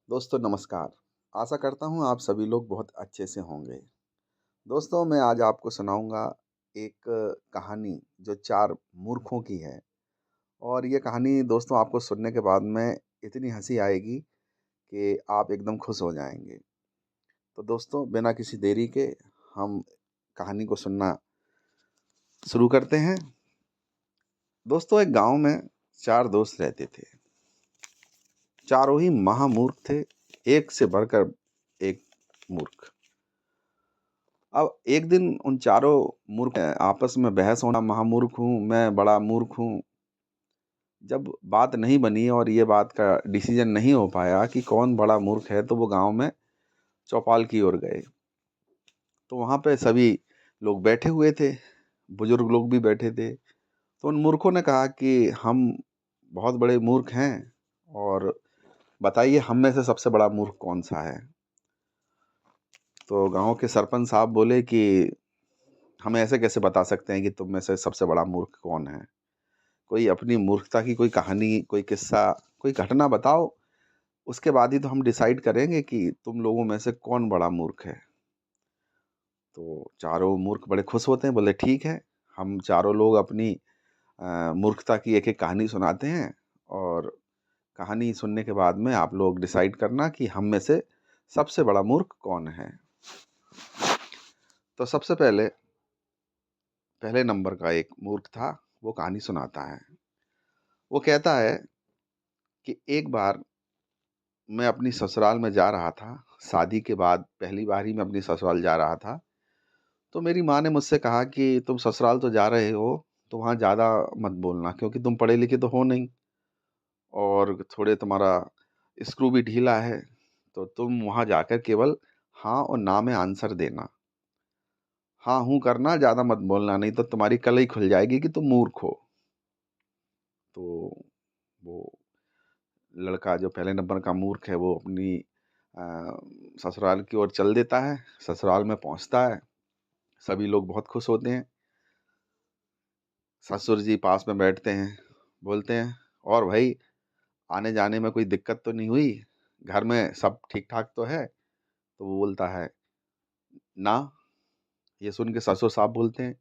दोस्तों नमस्कार। आशा करता हूँ आप सभी लोग बहुत अच्छे से होंगे। दोस्तों मैं आज आपको सुनाऊँगा एक कहानी जो 4 मूर्खों की है और ये कहानी दोस्तों आपको सुनने के बाद में इतनी हँसी आएगी कि आप एकदम खुश हो जाएँगे। तो दोस्तों बिना किसी देरी के हम कहानी को सुनना शुरू करते हैं। दोस्तों एक गाँव में 4 दोस्त रहते थे। चारों ही महामूर्ख थे, एक से बढ़कर एक मूर्ख। अब एक दिन उन चारों मूर्ख आपस में बहस होना, महामूर्ख हूँ, मैं बड़ा मूर्ख हूँ। जब बात नहीं बनी और ये बात का डिसीजन नहीं हो पाया कि कौन बड़ा मूर्ख है, तो वो गांव में चौपाल की ओर गए। तो वहां पे सभी लोग बैठे हुए थे, बुजुर्ग लोग भी बैठे थे। तो उन मूर्खों ने कहा कि हम बहुत बड़े मूर्ख हैं और बताइए हम में से सबसे बड़ा मूर्ख कौन सा है। तो गांव के सरपंच साहब बोले कि हम ऐसे कैसे बता सकते हैं कि तुम में से सबसे बड़ा मूर्ख कौन है। कोई अपनी मूर्खता की कोई कहानी, कोई किस्सा, कोई घटना बताओ, उसके बाद ही तो हम डिसाइड करेंगे कि तुम लोगों में से कौन बड़ा मूर्ख है। तो चारों मूर्ख बड़े खुश होते हैं, बोले ठीक है, हम चारों लोग अपनी मूर्खता की एक-एक कहानी सुनाते हैं और कहानी सुनने के बाद में आप लोग डिसाइड करना कि हम में से सबसे बड़ा मूर्ख कौन है। तो सबसे पहले पहले नंबर का एक मूर्ख था, वो कहानी सुनाता है। वो कहता है कि एक बार मैं अपनी ससुराल में जा रहा था, शादी के बाद पहली बार ही मैं अपनी ससुराल जा रहा था। तो मेरी माँ ने मुझसे कहा कि तुम ससुराल तो जा रहे हो, तो वहाँ ज़्यादा मत बोलना क्योंकि तुम पढ़े लिखे तो हो नहीं और थोड़े तुम्हारा स्क्रू भी ढीला है, तो तुम वहाँ जाकर केवल हाँ और ना में आंसर देना। हाँ, हूँ करना, ज़्यादा मत बोलना, नहीं तो तुम्हारी कल ही खुल जाएगी कि तुम मूर्ख हो। तो वो लड़का जो पहले नंबर का मूर्ख है, वो अपनी अ, ससुराल की ओर चल देता है। ससुराल में पहुँचता है, सभी लोग बहुत खुश होते हैं। ससुर जी पास में बैठते हैं, बोलते हैं, "और भाई, आने-जाने में कोई दिक्कत तो नहीं हुई? घर में सब ठीक-ठाक तो है?" तो वो बोलता है, "ना।" ये सुन के ससुर साहब बोलते हैं,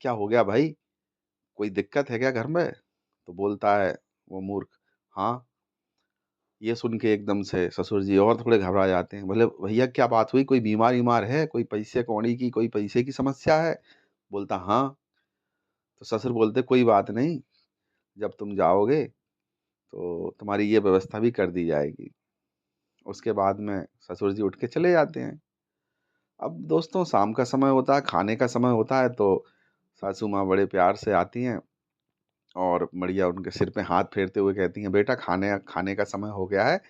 "क्या हो गया भाई? कोई दिक्कत है क्या घर में?" तो बोलता है वो मूर्ख, "हाँ।" ये सुन के एकदम से ससुर जी और थोड़े घबरा जाते हैं। बोले, "भैया क्या बात हुई? कोई बीमार-वीमार है? कोई पैसे-कौड़ी की कोई पैसे की समस्या है?" बोलता, "हाँ।" तो ससुर बोलते, "कोई बात नहीं, जब तुम जाओगे तो तुम्हारी ये व्यवस्था भी कर दी जाएगी।" उसके बाद में ससुर जी उठ के चले जाते हैं। अब दोस्तों शाम का समय होता है, खाने का समय होता है, तो सासू माँ बड़े प्यार से आती हैं और बढ़िया उनके सिर पे हाथ फेरते हुए कहती हैं, "बेटा खाने खाने का समय हो गया है,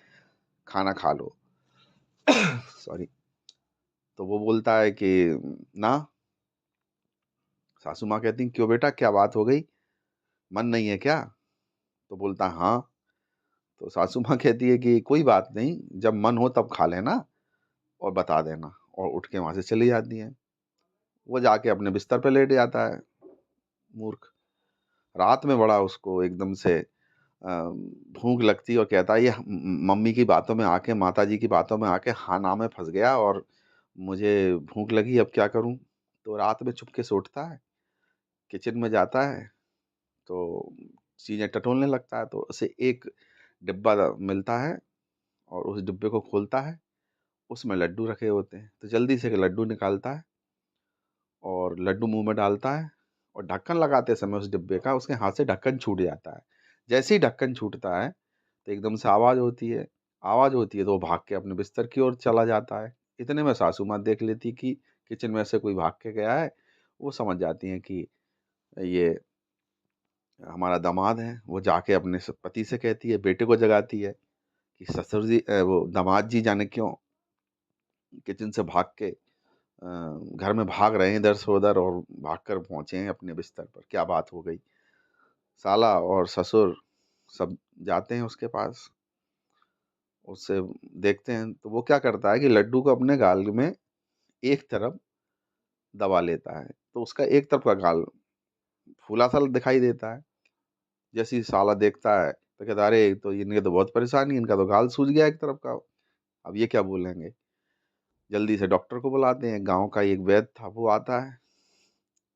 खाना खा लो।" सॉरी। तो वो बोलता है कि ना। सासू माँ कहती हैं, "क्यों बेटा क्या बात हो गई? मन नहीं है क्या?" तो बोलता है, "हाँ।" तो सासू माँ कहती है कि कोई बात नहीं, जब मन हो तब खा लेना और बता देना, और उठ के वहाँ से चली जाती हैं। वो जाके अपने बिस्तर पे लेट जाता है, मूर्ख। रात में बड़ा उसको एकदम से भूख लगती है और कहता है ये मम्मी की बातों में आके, माताजी की बातों में आके हाँ ना में फँस गया और मुझे भूख लगी, अब क्या करूँ? तो रात में चुपके से उठता है, किचन में जाता है, तो चीज़ें टटोलने लगता है, तो उसे एक डिब्बा मिलता है और उस डिब्बे को खोलता है, उसमें लड्डू रखे होते हैं। तो जल्दी से एक लड्डू निकालता है और लड्डू मुँह में डालता है और ढक्कन लगाते समय उस डिब्बे का उसके हाथ से ढक्कन छूट जाता है। जैसे ही ढक्कन छूटता है, तो एकदम से आवाज़ होती है तो वो भाग के अपने बिस्तर की ओर चला जाता है। इतने में सासू माँ देख लेती कि किचन में से कोई भाग के गया है, वो समझ जाती हैं कि ये हमारा दामाद है। वो जाके अपने पति से कहती है, बेटे को जगाती है कि ससुर जी वो दामाद जी जाने क्यों किचन से भाग के घर में भाग रहे हैं इधर से उधर और भागकर पहुँचे हैं अपने बिस्तर पर, क्या बात हो गई? साला और ससुर सब जाते हैं उसके पास, उससे देखते हैं तो वो क्या करता है कि लड्डू को अपने गाल में एक तरफ दबा लेता है, तो उसका एक तरफ का गाल फूला-सा दिखाई देता है। जैसे ही साला देखता है, तो कहता है, "अरे! तो इनके तो बहुत परेशानी है, इनका तो गाल सूज गया एक तरफ का।" अब ये क्या बोलेंगे? जल्दी से डॉक्टर को बुलाते हैं, गाँव का एक वैद्य था वो आता है,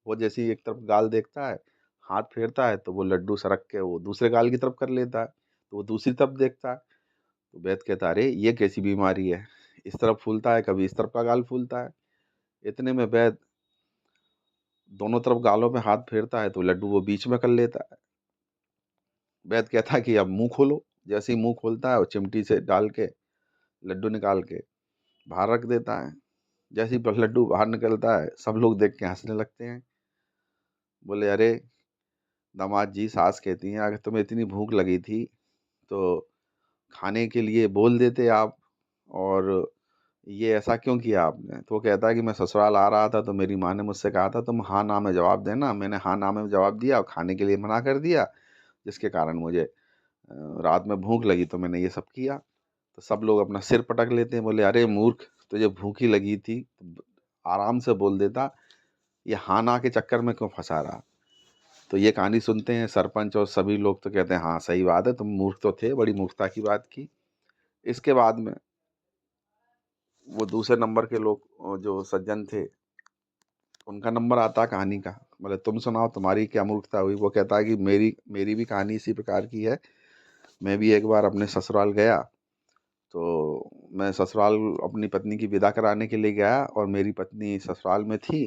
वो जैसे ही एक तरफ गाल देखता है, हाथ फेरता है तो वो लड्डू सरक के वो दूसरे गाल की तरफ कर लेता है, तो वो दूसरी तरफ देखता है, तो वैद्य कहता है, "अरे! ये कैसी बीमारी है? इस तरफ फूलता है, कभी इस तरफ का गाल फूलता है।" इतने में वैद्य दोनों तरफ गालों पे हाथ फेरता है तो लड्डू वो बीच में कर लेता है। वैद्य कहता है कि अब मुँह खोलो, जैसे ही मुँह खोलता है वो चिमटी से डाल के लड्डू निकाल के बाहर रख देता है। जैसे ही लड्डू बाहर निकलता है, सब लोग देख के हँसने लगते हैं। बोले, "अरे! दामाद जी, सास कहती हैं अगर तुम्हें इतनी भूख लगी थी तो खाने के लिए बोल देते आप, और ये ऐसा क्यों किया आपने?" तो वो कहता है कि मैं ससुराल आ रहा था तो मेरी माँ ने मुझसे कहा था तुम हाँ ना में जवाब देना, मैंने हाँ ना में जवाब दिया और खाने के लिए मना कर दिया, जिसके कारण मुझे रात में भूख लगी तो मैंने ये सब किया। तो सब लोग अपना सिर पटक लेते हैं, बोले, "अरे मूर्ख! तुझे भूख ही लगी थी, आराम से बोल देता, ये हाँ ना के चक्कर में क्यों फँसा रहा?" तो ये कहानी सुनते हैं सरपंच और सभी लोग तो कहते हैं, हाँ सही बात है, तुम मूर्ख तो थे, बड़ी मूर्खता की बात की। इसके बाद में वो दूसरे नंबर के लोग जो सज्जन थे, उनका नंबर आता है कहानी का। बोले, तुम सुनाओ तुम्हारी क्या मूर्खता हुई? वो कहता है कि मेरी मेरी भी कहानी इसी प्रकार की है। मैं भी एक बार अपने ससुराल गया, तो मैं ससुराल अपनी पत्नी की विदा कराने के लिए गया और मेरी पत्नी ससुराल में थी।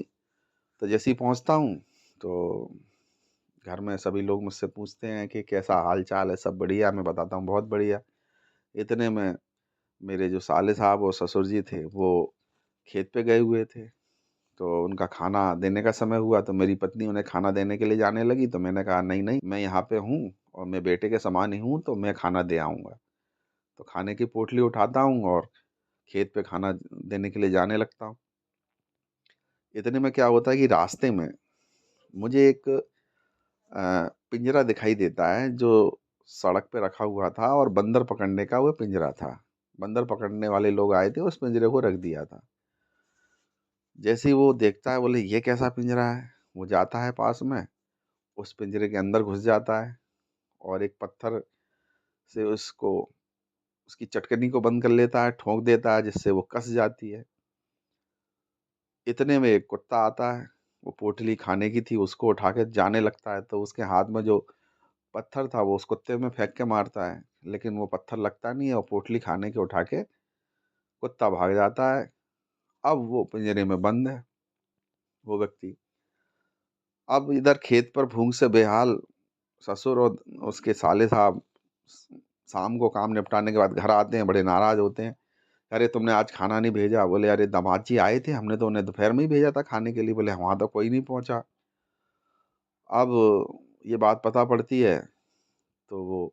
तो जैसे ही पहुँचता हूँ तो घर में सभी लोग मुझसे पूछते हैं कि कैसा हाल चाल है, सब बढ़िया? मैं बताता हूँ बहुत बढ़िया। इतने में मेरे जो साले साहब और ससुर जी थे वो खेत पे गए हुए थे, तो उनका खाना देने का समय हुआ तो मेरी पत्नी उन्हें खाना देने के लिए जाने लगी, तो मैंने कहा नहीं नहीं, मैं यहाँ पे हूँ और मैं बेटे के समान ही हूँ, तो मैं खाना दे आऊँगा। तो खाने की पोटली उठाता हूँ और खेत पे खाना देने के लिए जाने लगता हूँ। इतने में क्या होता है कि रास्ते में मुझे एक पिंजरा दिखाई देता है जो सड़क पे रखा हुआ था, और बंदर पकड़ने का वो पिंजरा था। बंदर पकड़ने वाले लोग आए थे, उस पिंजरे को रख दिया था। जैसे ही वो देखता है, बोले ये कैसा पिंजरा है? वो जाता है पास में, उस पिंजरे के अंदर घुस जाता है और एक पत्थर से उसको उसकी चटकनी को बंद कर लेता है, ठोक देता है जिससे वो कस जाती है। इतने में एक कुत्ता आता है, वो पोटली खाने की थी उसको उठा के जाने लगता है, तो उसके हाथ में जो पत्थर था वो उस कुत्ते में फेंक के मारता है, लेकिन वो पत्थर लगता नहीं है और पोटली खाने के उठा के कुत्ता भाग जाता है। अब वो पिंजरे में बंद है, वो व्यक्ति। अब इधर खेत पर भूख से बेहाल ससुर और उसके साले साहब शाम को काम निपटाने के बाद घर आते हैं, बड़े नाराज होते हैं। अरे तुमने आज खाना नहीं भेजा? बोले, अरे दामाद जी आए थे, हमने तो उन्हें दोपहर में ही भेजा था खाने के लिए। बोले, वहाँ तो कोई नहीं पहुँचा। अब ये बात पता पड़ती है तो वो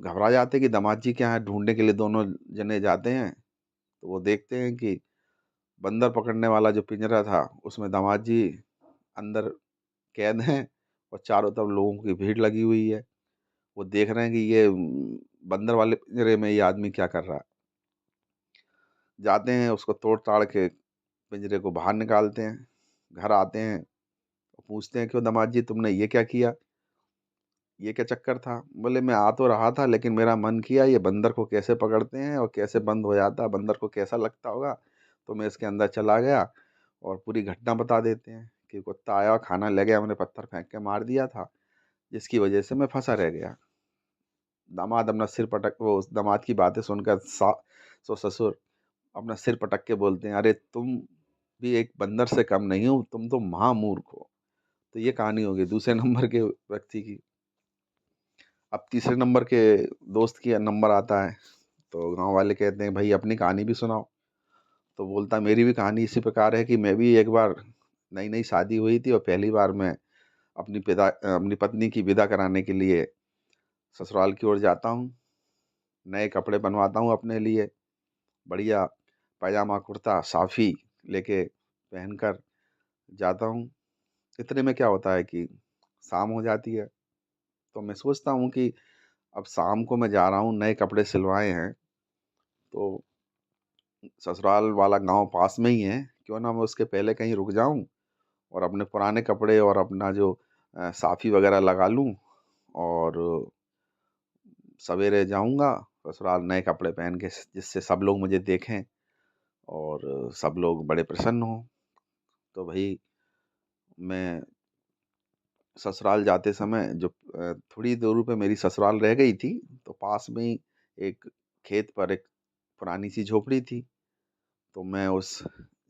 घबरा जाते हैं कि दामाद जी क्या है, ढूंढने के लिए दोनों जने जाते हैं। तो वो देखते हैं कि बंदर पकड़ने वाला जो पिंजरा था उसमें दामाद जी अंदर कैद हैं और चारों तरफ लोगों की भीड़ लगी हुई है। वो देख रहे हैं कि ये बंदर वाले पिंजरे में ये आदमी क्या कर रहा है। जाते हैं, उसको तोड़ ताड़ के पिंजरे को बाहर निकालते हैं, घर आते हैं, पूछते हैं, क्यों दामाद जी तुमने ये क्या किया? ये क्या चक्कर था? बोले, मैं आ तो रहा था लेकिन मेरा मन किया ये बंदर को कैसे पकड़ते हैं और कैसे बंद हो जाता है, बंदर को कैसा लगता होगा, तो मैं इसके अंदर चला गया और पूरी घटना बता देते हैं कि कुत्ता आया और खाना ले गया, मैंने पत्थर फेंक के मार दिया था, जिसकी वजह से मैं फंसा रह गया। दामाद अपना सिर पटक वो उस दामाद की बातें सुनकर ससुर अपना सिर पटक के बोलते हैं, अरे तुम भी एक बंदर से कम नहीं हो, तुम तो महामूर्ख हो। तो ये कहानी होगी दूसरे नंबर के व्यक्ति की। अब तीसरे नंबर के दोस्त की नंबर आता है, तो गाँव वाले कहते हैं, भाई अपनी कहानी भी सुनाओ। तो बोलता है, मेरी भी कहानी इसी प्रकार है कि मैं भी एक बार नई-नई शादी हुई थी और पहली बार मैं अपनी पत्नी की विदा कराने के लिए ससुराल की ओर जाता हूँ। नए कपड़े बनवाता हूँ अपने लिए, बढ़िया पैजामा, कुर्ता, साफ़ी लेके पहनकर जाता हूँ। इतने में क्या होता है कि शाम हो जाती है, तो मैं सोचता हूँ कि अब शाम को मैं जा रहा हूँ, नए कपड़े सिलवाए हैं, तो ससुराल वाला गाँव पास में ही है, क्यों ना मैं उसके पहले कहीं रुक जाऊँ और अपने पुराने कपड़े और अपना जो साफ़ी वग़ैरह लगा लूँ और सवेरे जाऊँगा, ससुराल नए कपड़े पहन के जिससे सब लोग मुझे देखें और सब लोग बड़े प्रसन्न हों। तो भई मैं ससुराल जाते समय जो थोड़ी दूर पे मेरी ससुराल रह गई थी, तो पास में ही एक खेत पर एक पुरानी सी झोपड़ी थी, तो मैं उस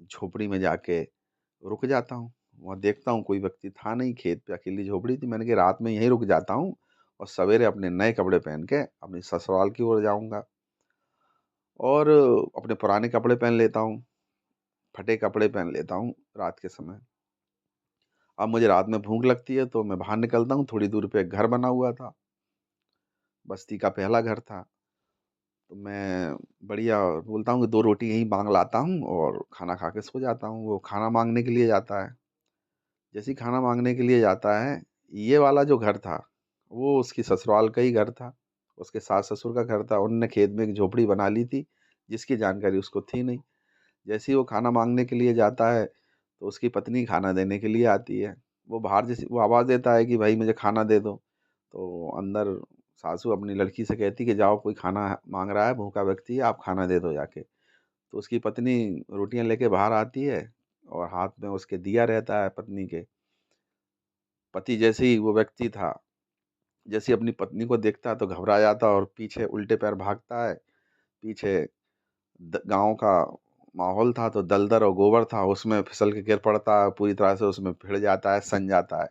झोपड़ी में जाके रुक जाता हूँ। वहाँ देखता हूँ कोई व्यक्ति था नहीं, खेत पे अकेली झोपड़ी थी। मैंने कहा रात में यहीं रुक जाता हूँ और सवेरे अपने नए कपड़े पहन के अपनी ससुराल की ओर जाऊँगा और अपने पुराने कपड़े पहन लेता हूँ, फटे कपड़े पहन लेता हूँ रात के समय। अब मुझे रात में भूख लगती है तो मैं बाहर निकलता हूँ, थोड़ी दूर पे एक घर बना हुआ था, बस्ती का पहला घर था। तो मैं बढ़िया बोलता हूँ कि 2 रोटी यहीं माँग लाता हूँ और खाना खा के सो जाता हूँ। वो खाना माँगने के लिए जाता है। जैसे ही खाना माँगने के लिए जाता है, ये वाला जो घर था, वो उसकी ससुराल का ही घर था। उसके सास-ससुर का घर था। उन्होंने खेत में एक झोपड़ी बना ली थी, जिसकी जानकारी उसको थी नहीं। जैसे ही वो खाना माँगने के लिए जाता है, तो उसकी पत्नी खाना देने के लिए आती है। वो बाहर जैसे वो आवाज़ देता है कि भाई मुझे खाना दे दो। तो अंदर सासू अपनी लड़की से कहती कि जाओ कोई खाना माँग रहा है, भूखा व्यक्ति है, आप खाना दे दो जाके। तो उसकी पत्नी रोटियाँ लेके बाहर आती है और हाथ में उसके दिया रहता है पत्नी के। पति जैसे ही वो व्यक्ति था, जैसे ही अपनी पत्नी को देखता है तो घबरा जाता है और पीछे उल्टे पैर भागता है। पीछे गांव का माहौल था तो दलदल और गोबर था, उसमें फिसल के गिर पड़ता है, पूरी तरह से उसमें भिड़ जाता है, सन जाता है।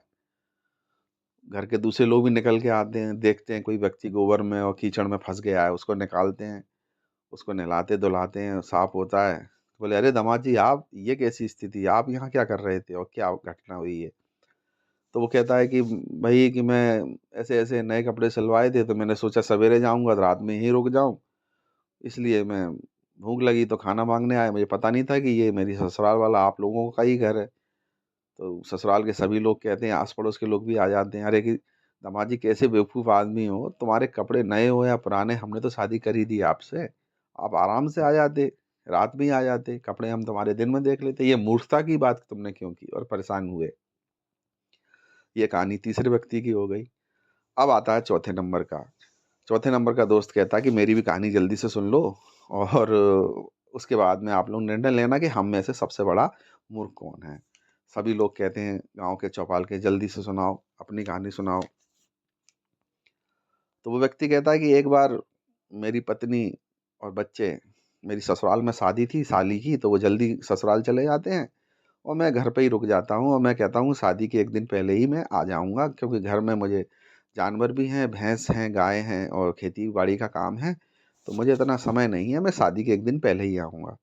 घर के दूसरे लोग भी निकल के आते हैं, देखते हैं कोई व्यक्ति गोबर में और कीचड़ में फंस गया है, उसको निकालते हैं, उसको नहलाते धुलाते हैं, साफ होता है। बोले अरे दामाद जी, आप ये कैसी स्थिति, आप यहाँ क्या कर रहे थे और क्या घटना हुई है? तो वो कहता है कि भई कि मैं ऐसे-ऐसे नए कपड़े सिलवाए थे, तो मैंने सोचा सवेरे जाऊँगा तो रात में यहीं रुक जाऊँ, इसलिए मैं भूख लगी तो खाना माँगने आया। मुझे पता नहीं था कि ये मेरी ससुराल वाला आप लोगों का ही घर है। तो ससुराल के सभी लोग कहते हैं, आस-पड़ोस के लोग भी आ जाते हैं, "अरे! कि दामाद जी कैसे बेवकूफ़ आदमी हो, तुम्हारे कपड़े नए हो या पुराने, हमने तो शादी कर ही दी आपसे। आप आराम से आ जाते, रात में ही आ जाते, कपड़े हम तुम्हारे दिन में देख लेते। ये मूर्खता की बात तुमने क्यों की?" और परेशान हुए। ये कहानी तीसरे व्यक्ति की हो गई। अब आता है चौथे नंबर का। चौथे नंबर का दोस्त कहता है कि मेरी भी कहानी जल्दी से सुन लो और उसके बाद में आप लोग निर्णय लेना कि हम में से सबसे बड़ा मूर्ख कौन है। सभी लोग कहते हैं गाँव के चौपाल के जल्दी से सुनाओ, अपनी कहानी सुनाओ। तो वो व्यक्ति कहता है कि एक बार मेरी पत्नी और बच्चे मेरी ससुराल में शादी थी साली की, तो वो जल्दी ससुराल चले जाते हैं और मैं घर पे ही रुक जाता हूँ और मैं कहता हूँ शादी के 1 दिन पहले ही मैं आ जाऊँगा, क्योंकि घर में मुझे जानवर भी हैं, भैंस हैं, गाय हैं और खेती-बाड़ी का काम है, तो मुझे इतना समय नहीं है, मैं शादी के 1 दिन पहले ही आऊँगा।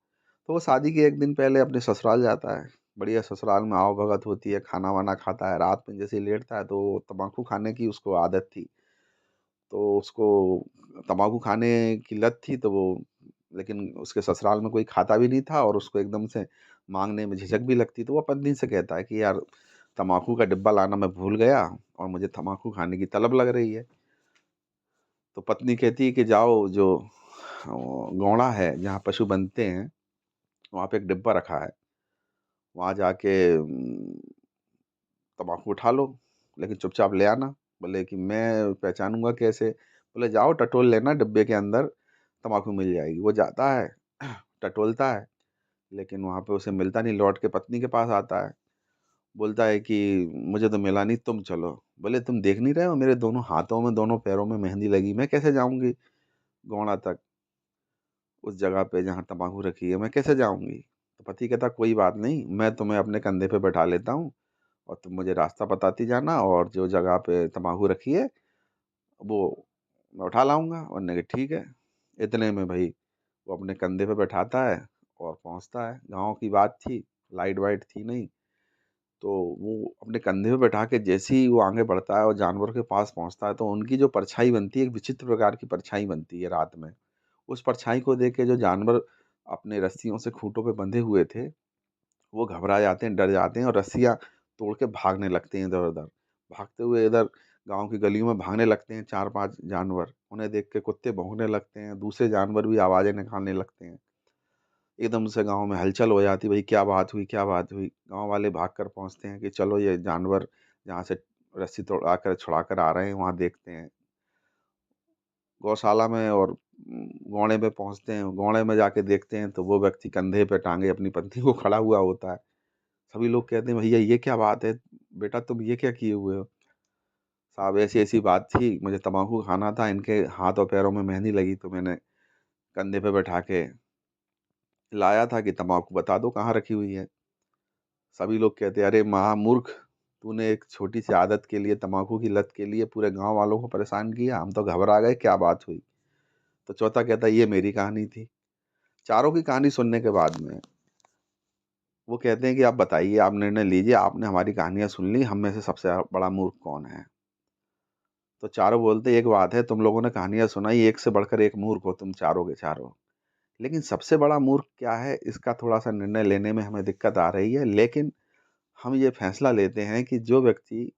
तो वो शादी के 1 दिन पहले अपने ससुराल जाता है, बढ़िया ससुराल में आओ-भगत होती है, खाना-वाना खाता है, रात में जैसे ही लेटता है तो तम्बाकू खाने की उसको आदत थी। तो उसको तम्बाकू खाने की लत थी, तो वो लेकिन उसके ससुराल में कोई खाता भी नहीं था और उसको एकदम से माँगने में झिझक भी लगती, तो वो पत्नी से कहता है कि यार तम्बाकू का डिब्बा लाना मैं भूल गया और मुझे तम्बाकू खाने की तलब लग रही है। तो पत्नी कहती है कि जाओ जो गौड़ा है जहाँ पशु बँधते हैं, वहाँ पे एक डिब्बा रखा है, वहाँ जाके तम्बाकू उठा लो, लेकिन चुपचाप ले आना। बोले कि मैं पहचानूँगा कैसे? बोले जाओ टटोल लेना, डिब्बे के अंदर तम्बाकू मिल जाएगी। वो जाता है, टटोलता है, लेकिन वहाँ पे उसे मिलता नहीं, लौट के पत्नी के पास आता है। बोलता है कि मुझे तो मिला नहीं, तुम चलो। बोले तुम देख नहीं रहे हो मेरे दोनों हाथों में, दोनों पैरों में मेहंदी लगी, मैं कैसे जाऊँगी गौड़ा तक, उस जगह पे जहाँ तम्बाकू रखी है, मैं कैसे जाऊँगी? तो पति कहता कोई बात नहीं, मैं तुम्हें अपने कंधे पे बैठा लेता हूँ और तुम मुझे रास्ता बताती जाना और जो जगह पे तम्बाकू रखी है, वो मैं उठा लाऊँगा। उन्होंने कहा ठीक है। इतने में भई वो अपने कंधे पे बैठाता है और पहुँचता है। गाँव की बात थी, लाइट-वाइट थी नहीं, तो वो अपने कंधे पे बैठा के जैसे ही वो आगे बढ़ता है और जानवरों के पास पहुँचता है, तो उनकी जो परछाई बनती है, एक विचित्र प्रकार की परछाई बनती है रात में। उस परछाई को देख के जो जानवर अपने रस्सियों से खूँटों पे बंधे हुए थे, वो घबरा जाते हैं, डर जाते हैं और रस्सियाँ तोड़ के भागने लगते हैं इधर-उधर। भागते हुए इधर गाँव की गलियों में भागने लगते हैं 4-5 जानवर। उन्हें देख के कुत्ते भौंकने लगते हैं, दूसरे जानवर भी आवाज़ें निकालने लगते हैं। एकदम से गाँव में हलचल हो जाती है, भई क्या बात हुई, क्या बात हुई? गाँव वाले भाग कर पहुँचते हैं कि चलो ये जानवर जहाँ से रस्सी तोड़ा कर छुड़ा कर आ रहे हैं, वहाँ देखते हैं। गौशाला में और गोंड़े पे पहुँचते हैं, गोंड़े में जाके देखते हैं तो वो व्यक्ति कंधे पे टाँगे अपनी पत्नी को खड़ा हुआ होता है। सभी लोग कहते हैं, भैया ये क्या बात है? बेटा तुम ये क्या किए हुए हो? साहब ऐसी-ऐसी बात थी, मुझे तम्बाकू खाना था, इनके हाथ और पैरों में मेहंदी लगी तो मैंने कंधे पे बैठा के लाया था कि तम्बाकू बता दो कहाँ रखी हुई है? सभी लोग कहते हैं, अरे महामूर्ख! तूने एक छोटी-सी आदत के लिए, तम्बाकू की लत के लिए पूरे गाँव वालों को परेशान किया, हम तो घबरा गए, क्या बात हुई? तो चौथा कहता है, ये मेरी कहानी थी। चारों की कहानी सुनने के बाद में वो कहते हैं कि आप बताइए, आप निर्णय लीजिए, आपने हमारी कहानियाँ सुन ली, हम में से सबसे बड़ा मूर्ख कौन है? तो चारों बोलते, एक बात है, तुम लोगों ने कहानियाँ सुनाई, एक से बढ़कर एक मूर्ख हो तुम चारों के चारों। लेकिन सबसे बड़ा मूर्ख क्या है, इसका थोड़ा-सा निर्णय लेने में हमें दिक्कत आ रही है। लेकिन हम ये फैसला लेते हैं कि जो व्यक्ति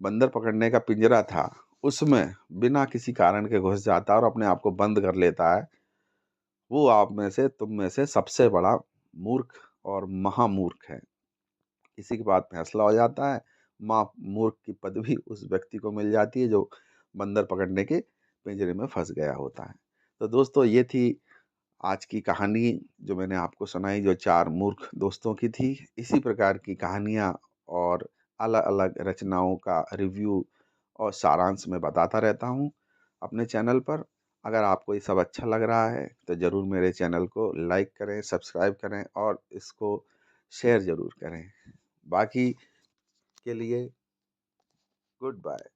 बंदर पकड़ने का पिंजरा था, उसमें बिना किसी कारण के घुस जाता है और अपने आप को बंद कर लेता है, वो आप में से, तुम में से सबसे बड़ा मूर्ख और महामूर्ख है। इसी के बाद फैसला हो जाता है, मूर्ख की पदवी उस व्यक्ति को मिल जाती है जो बंदर पकड़ने के पिंजरे में फँस गया होता है। तो दोस्तों ये थी आज की कहानी जो मैंने आपको सुनाई, जो 4 मूर्ख दोस्तों की थी। इसी प्रकार की कहानियाँ और अलग-अलग रचनाओं का रिव्यू और सारांश मैं बताता रहता हूँ अपने चैनल पर। अगर आपको ये सब अच्छा लग रहा है तो ज़रूर मेरे चैनल को लाइक करें, सब्सक्राइब करें और इसको शेयर ज़रूर करें। बाकी के लिए गुड बाय।